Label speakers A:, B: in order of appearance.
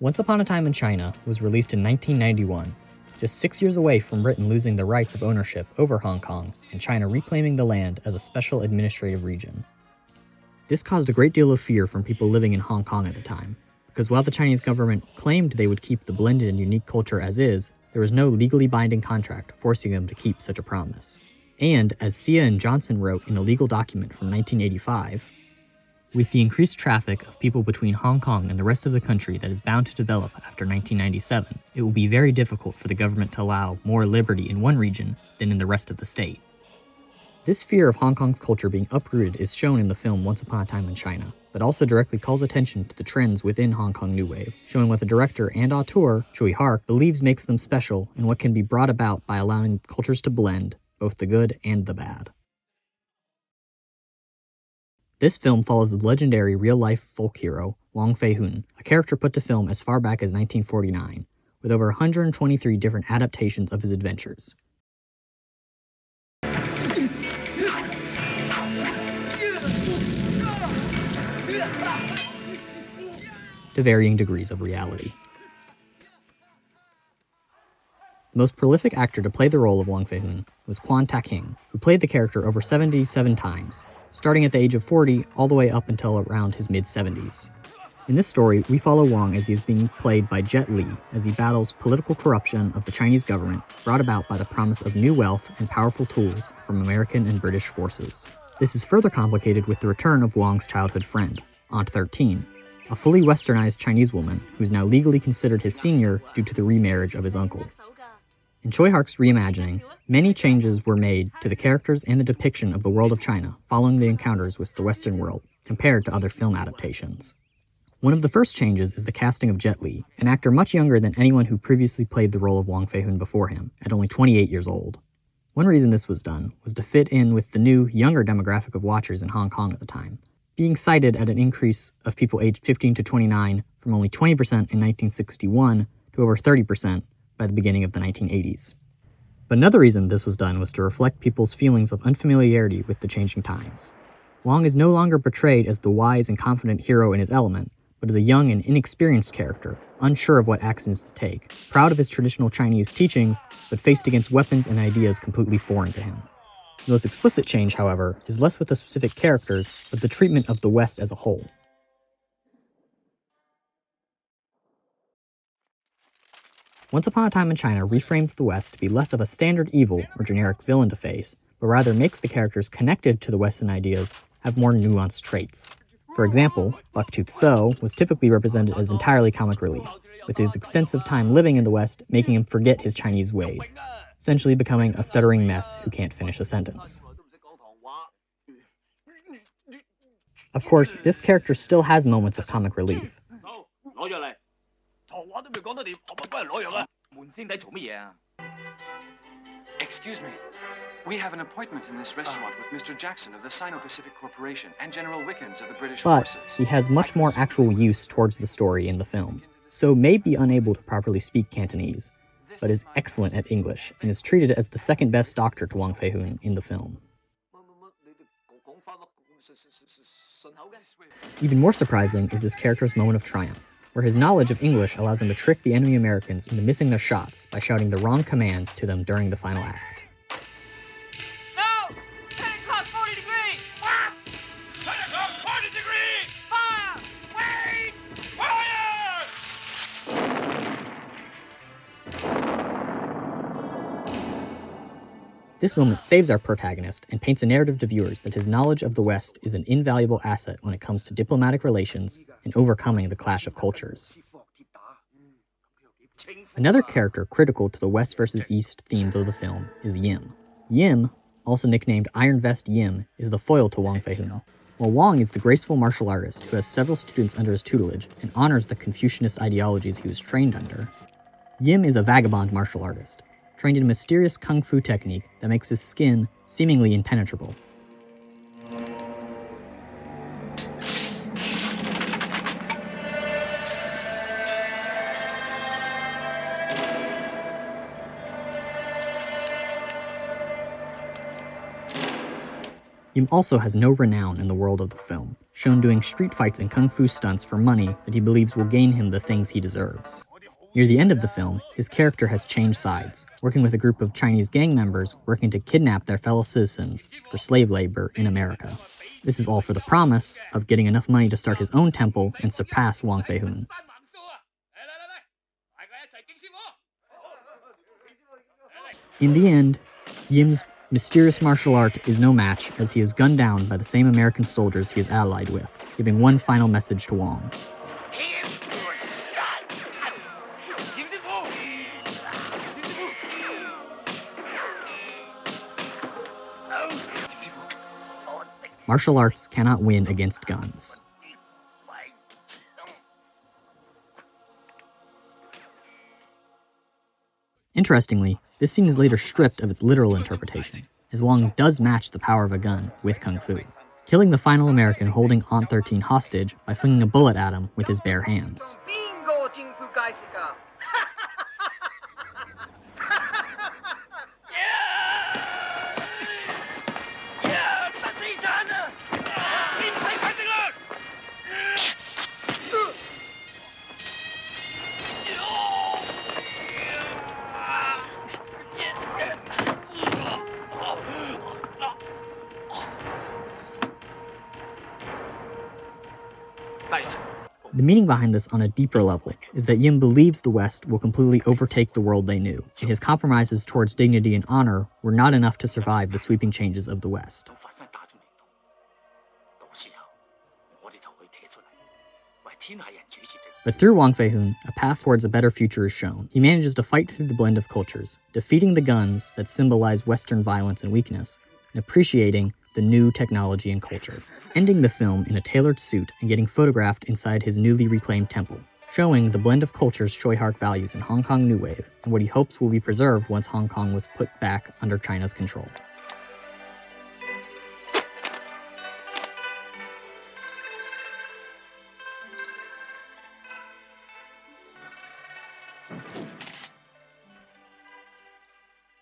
A: Once Upon a Time in China was released in 1991, just 6 years away from Britain losing the rights of ownership over Hong Kong and China reclaiming the land as a special administrative region. This caused a great deal of fear from people living in Hong Kong at the time, because while the Chinese government claimed they would keep the blended and unique culture as is, there was no legally binding contract forcing them to keep such a promise. And, as Sia and Johnson wrote in a legal document from 1985, with the increased traffic of people between Hong Kong and the rest of the country that is bound to develop after 1997, it will be very difficult for the government to allow more liberty in one region than in the rest of the state. This fear of Hong Kong's culture being uprooted is shown in the film Once Upon a Time in China, but also directly calls attention to the trends within Hong Kong New Wave, showing what the director and auteur, Tsui Hark, believes makes them special and what can be brought about by allowing cultures to blend, both the good and the bad. This film follows the legendary real-life folk hero, Wong Fei-hun, a character put to film as far back as 1949, with over 123 different adaptations of his adventures. To varying degrees of reality. The most prolific actor to play the role of Wong Fei-hun was Quan Tak-hing, who played the character over 77 times, starting at the age of 40 all the way up until around his mid-70s. In this story, we follow Wong as he is being played by Jet Li as he battles political corruption of the Chinese government brought about by the promise of new wealth and powerful tools from American and British forces. This is further complicated with the return of Wong's childhood friend, Aunt 13, a fully westernized Chinese woman who is now legally considered his senior due to the remarriage of his uncle. In Tsui Hark's reimagining, many changes were made to the characters and the depiction of the world of China following the encounters with the Western world, compared to other film adaptations. One of the first changes is the casting of Jet Li, an actor much younger than anyone who previously played the role of Wong Fei-hun before him, at only 28 years old. One reason this was done was to fit in with the new, younger demographic of watchers in Hong Kong at the time, being cited at an increase of people aged 15 to 29 from only 20% in 1961 to over 30% by the beginning of the 1980s. But another reason this was done was to reflect people's feelings of unfamiliarity with the changing times. Wong is no longer portrayed as the wise and confident hero in his element, but as a young and inexperienced character, unsure of what actions to take, proud of his traditional Chinese teachings, but faced against weapons and ideas completely foreign to him. The most explicit change, however, is less with the specific characters, but the treatment of the West as a whole. Once Upon a Time in China reframes the West to be less of a standard evil or generic villain to face, but rather makes the characters connected to the Western ideas have more nuanced traits. For example, Bucktooth So was typically represented as entirely comic relief, with his extensive time living in the West making him forget his Chinese ways, essentially becoming a stuttering mess who can't finish a sentence. Of course, this character still has moments of comic relief.
B: Excuse me. We have an appointment in this restaurant with Mr. Jackson of the Sino-Pacific Corporation and General Wickens of the British
A: But
B: Forces.
A: he has much more actual use towards the story in the film, so may be unable to properly speak Cantonese, but is excellent at English and is treated as the second best doctor to Wong Fei-hun in the film. Even more surprising is his character's moment of triumph, where his knowledge of English allows him to trick the enemy Americans into missing their shots by shouting the wrong commands to them during the final act.
C: No! 10 o'clock, 40 degrees! What? 10 o'clock, 40 degrees! Fire! Wait!
A: This moment saves our protagonist and paints a narrative to viewers that his knowledge of the West is an invaluable asset when it comes to diplomatic relations and overcoming the clash of cultures. Another character critical to the West versus East themes of the film is Yim. Yim, also nicknamed Iron Vest Yim, is the foil to Wong Fei-hun, while Wong is the graceful martial artist who has several students under his tutelage and honors the Confucianist ideologies he was trained under. Yim is a vagabond martial artist, trained in a mysterious kung fu technique that makes his skin seemingly impenetrable. Yim also has no renown in the world of the film, shown doing street fights and kung fu stunts for money that he believes will gain him the things he deserves. Near the end of the film, his character has changed sides, working with a group of Chinese gang members working to kidnap their fellow citizens for slave labor in America. This is all for the promise of getting enough money to start his own temple and surpass Wang Fei-hun. In the end, Yim's mysterious martial art is no match as he is gunned down by the same American soldiers he is allied with, giving one final message to Wang. Martial arts cannot win against guns. Interestingly, this scene is later stripped of its literal interpretation, as Wang does match the power of a gun with kung fu, killing the final American holding Aunt 13 hostage by flinging a bullet at him with his bare hands. The meaning behind this on a deeper level is that Yim believes the West will completely overtake the world they knew, and his compromises towards dignity and honor were not enough to survive the sweeping changes of the West. But through Wang Fei-hun, a path towards a better future is shown. He manages to fight through the blend of cultures, defeating the guns that symbolize Western violence and weakness, and appreciating the new technology and culture, ending the film in a tailored suit and getting photographed inside his newly reclaimed temple, showing the blend of cultures Tsui Hark values in Hong Kong New Wave, and what he hopes will be preserved once Hong Kong was put back under China's control.